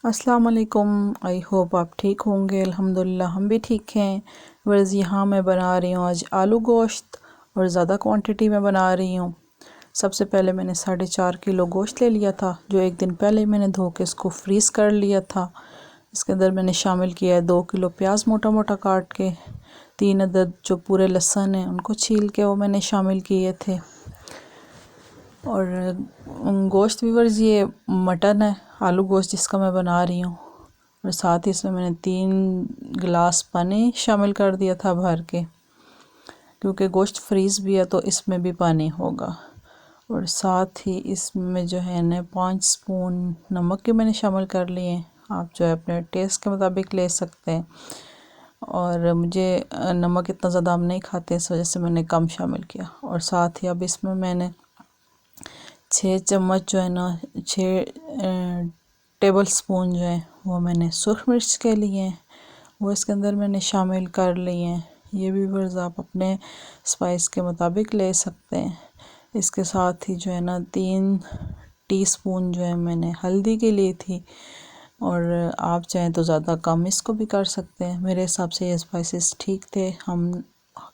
अस्सलाम वालेकुम। I hope आप ठीक होंगे। अल्हम्दुलिल्लाह हम भी ठीक हैं। वर्ज़ यहाँ मैं बना रही हूँ आज आलू गोश्त और ज़्यादा क्वांटिटी में बना रही हूँ। सबसे पहले मैंने 4.5 किलो गोश्त ले लिया था, जो एक दिन पहले मैंने धो के इसको फ्रीज़ कर लिया था। इसके अंदर मैंने शामिल किया है 2 किलो प्याज मोटा मोटा काट के, 3 अदद जो पूरे लहसुन हैं उनको छील के वो मैंने शामिल किए थे। और गोश्त व्यूअर्स ये मटन है, आलू गोश्त जिसका मैं बना रही हूँ। और साथ ही इसमें मैंने 3 गिलास पानी शामिल कर दिया था भर के, क्योंकि गोश्त फ्रीज़ भी है तो इसमें भी पानी होगा। और साथ ही इसमें जो है ना 5 स्पून नमक के मैंने शामिल कर लिए। आप जो है अपने टेस्ट के मुताबिक ले सकते हैं, और मुझे नमक इतना ज़्यादा हम नहीं खाते, इस वजह से मैंने कम शामिल किया। और साथ ही अब इसमें मैंने 6 चम्मच जो है ना 6 टेबल स्पून जो है वो मैंने सुरख मिर्च के लिए हैं, वो इसके अंदर मैंने शामिल कर लिए हैं। ये भी वर्ज़ आप अपने स्पाइस के मुताबिक ले सकते हैं। इसके साथ ही जो है ना 3 टीस्पून जो है मैंने हल्दी की ली थी, और आप चाहें तो ज़्यादा कम इसको भी कर सकते हैं। मेरे हिसाब से ये स्पाइसेस ठीक थे, हम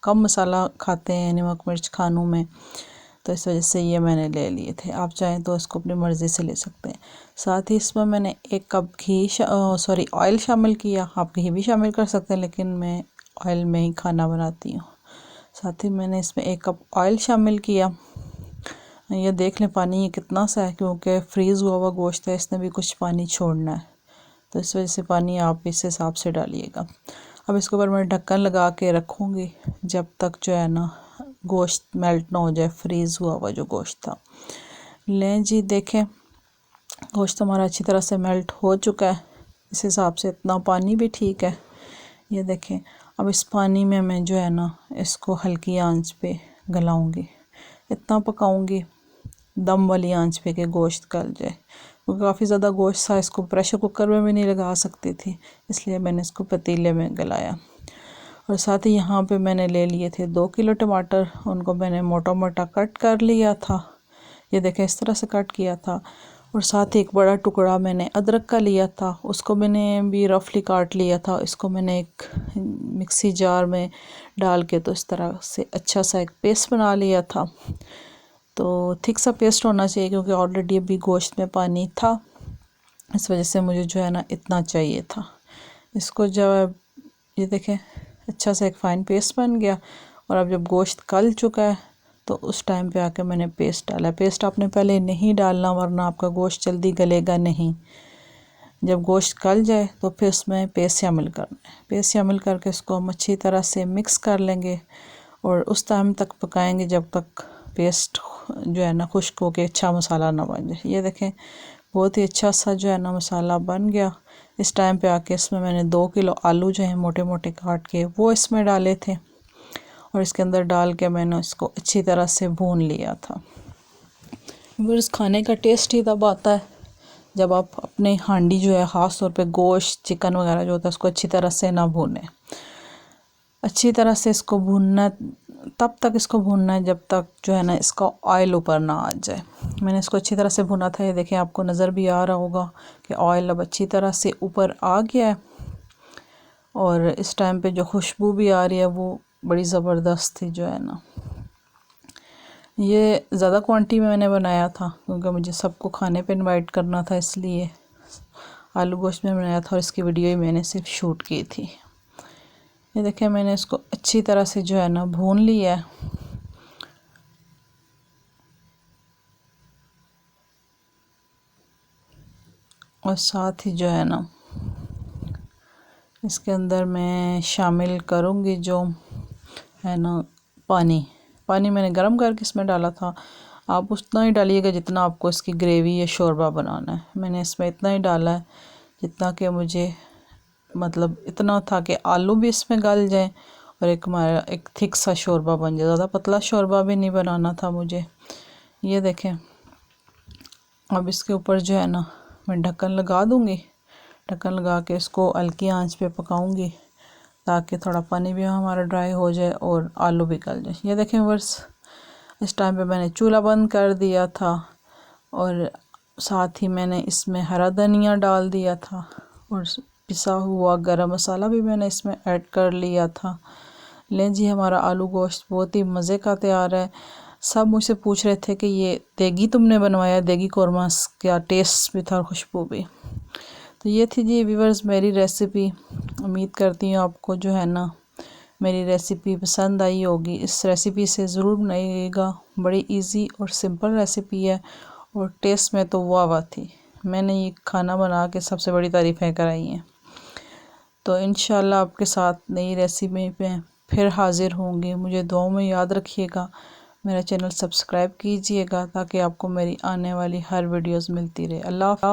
कम मसाला खाते हैं नमक मिर्च खानों में, तो इस वजह से ये मैंने ले लिए थे। आप चाहें तो इसको अपनी मर्ज़ी से ले सकते हैं। साथ ही इसमें मैंने 1 कप ऑयल शामिल किया। आप घी भी शामिल कर सकते हैं, लेकिन मैं ऑयल में ही खाना बनाती हूँ। साथ ही मैंने इसमें 1 कप ऑयल शामिल किया। ये देख लें पानी ये कितना सा है, क्योंकि फ्रीज़ हुआ हुआ गोश्त है, इसने भी कुछ पानी छोड़ना है, तो इस वजह से पानी आप इस हिसाब से डालिएगा। अब इसके ऊपर मैं ढक्कन लगा के रखूँगी जब तक जो है ना गोश्त मेल्ट ना हो जाए, फ्रीज़ हुआ हुआ जो गोश्त था। लें जी, देखें गोश्त हमारा अच्छी तरह से मेल्ट हो चुका है। इस हिसाब से इतना पानी भी ठीक है। ये देखें, अब इस पानी में मैं जो है ना इसको हल्की आंच पे गलाऊंगी, इतना पकाऊंगी दम वाली आंच पे कि गोश्त गल जाए। क्योंकि काफ़ी ज़्यादा गोश्त था, इसको प्रेशर कुकर में भी नहीं लगा सकती थी, इसलिए मैंने इसको पतीले में गलाया। और साथ ही यहाँ पे मैंने ले लिए थे 2 किलो टमाटर, उनको मैंने मोटा मोटा कट कर लिया था। ये देखें इस तरह से कट किया था। और साथ ही एक बड़ा टुकड़ा मैंने अदरक का लिया था, उसको मैंने भी रफली काट लिया था। इसको मैंने एक मिक्सी जार में डाल के तो इस तरह से अच्छा सा एक पेस्ट बना लिया था। तो थिक सा पेस्ट होना चाहिए, क्योंकि ऑलरेडी अभी गोश्त में पानी था, इस वजह से मुझे जो है ना इतना चाहिए था। इसको जब ये देखें अच्छा सा एक फ़ाइन पेस्ट बन गया। और अब जब गोश्त गल चुका है तो उस टाइम पे आके मैंने पेस्ट डाला। पेस्ट आपने पहले नहीं डालना, वरना आपका गोश्त जल्दी गलेगा नहीं। जब गोश्त गल जाए तो फिर उसमें पेस्ट शामिल करना है। पेस्ट शामिल करके इसको हम अच्छी तरह से मिक्स कर लेंगे, और उस टाइम तक पकाएंगे जब तक पेस्ट जो है ना खुश्क होके अच्छा मसाला ना बन जाए। ये देखें बहुत ही अच्छा सा जो है ना मसाला बन गया। इस टाइम पे आके इसमें मैंने 2 किलो आलू जो हैं मोटे मोटे काट के वो इसमें डाले थे, और इसके अंदर डाल के मैंने इसको अच्छी तरह से भून लिया था। बस खाने का टेस्ट ही तब आता है जब आप अपने हांडी जो है ख़ास तौर पे गोश्त चिकन वगैरह जो होता है उसको अच्छी तरह से ना भूनें। अच्छी तरह से इसको भूनना, तब तक इसको भूनना है जब तक जो है ना इसका ऑयल ऊपर ना आ जाए। मैंने इसको अच्छी तरह से भुना था। ये देखें आपको नज़र भी आ रहा होगा कि ऑयल अब अच्छी तरह से ऊपर आ गया है, और इस टाइम पे जो खुशबू भी आ रही है वो बड़ी ज़बरदस्त थी जो है ना। ये ज़्यादा क्वांटिटी में मैंने बनाया था, क्योंकि मुझे सबको खाने पे इनवाइट करना था, इसलिए आलू गोश्त में बनाया था, और इसकी वीडियो ही मैंने सिर्फ शूट की थी। ये देखें मैंने इसको अच्छी तरह से जो है ना भून लिया है। और साथ ही जो है ना इसके अंदर मैं शामिल करूँगी जो है ना पानी मैंने गरम करके इसमें डाला था। आप उतना ही डालिएगा जितना आपको इसकी ग्रेवी या शोरबा बनाना है। मैंने इसमें इतना ही डाला है जितना कि मुझे मतलब इतना था कि आलू भी इसमें गल जाए और हमारा एक थिक सा शोरबा बन जाए। ज़्यादा पतला शोरबा भी नहीं बनाना था मुझे। ये देखें अब इसके ऊपर जो है ना मैं ढक्कन लगा दूँगी। ढक्कन लगा के इसको हल्की आंच पे पकाऊंगी, ताकि थोड़ा पानी भी हमारा ड्राई हो जाए और आलू भी गल जाए। ये देखें वर्स इस टाइम पे मैंने चूल्हा बंद कर दिया था, और साथ ही मैंने इसमें हरा धनिया डाल दिया था और पिसा हुआ गरम मसाला भी मैंने इसमें ऐड कर लिया था। लें जी, हमारा आलू गोश्त बहुत ही मज़े का तैयार है। सब मुझसे पूछ रहे थे कि ये देगी तुमने बनवाया, देगी कौरमा, क्या टेस्ट भी था और खुशबू भी। तो ये थी जी व्यूअर्स मेरी रेसिपी। उम्मीद करती हूँ आपको जो है ना मेरी रेसिपी पसंद आई होगी। इस रेसिपी से ज़रूर बनाइएगा, बड़ी इजी और सिंपल रेसिपी है और टेस्ट में तो वाह थी। मैंने ये खाना बना के सबसे बड़ी तारीफ़ें कराई हैं। तो इंशाल्लाह आपके साथ नई रेसिपी में फिर हाज़िर होंगे। मुझे दुआओं में याद रखिएगा। मेरा चैनल सब्सक्राइब कीजिएगा ताकि आपको मेरी आने वाली हर वीडियोस मिलती रहे। अल्लाह।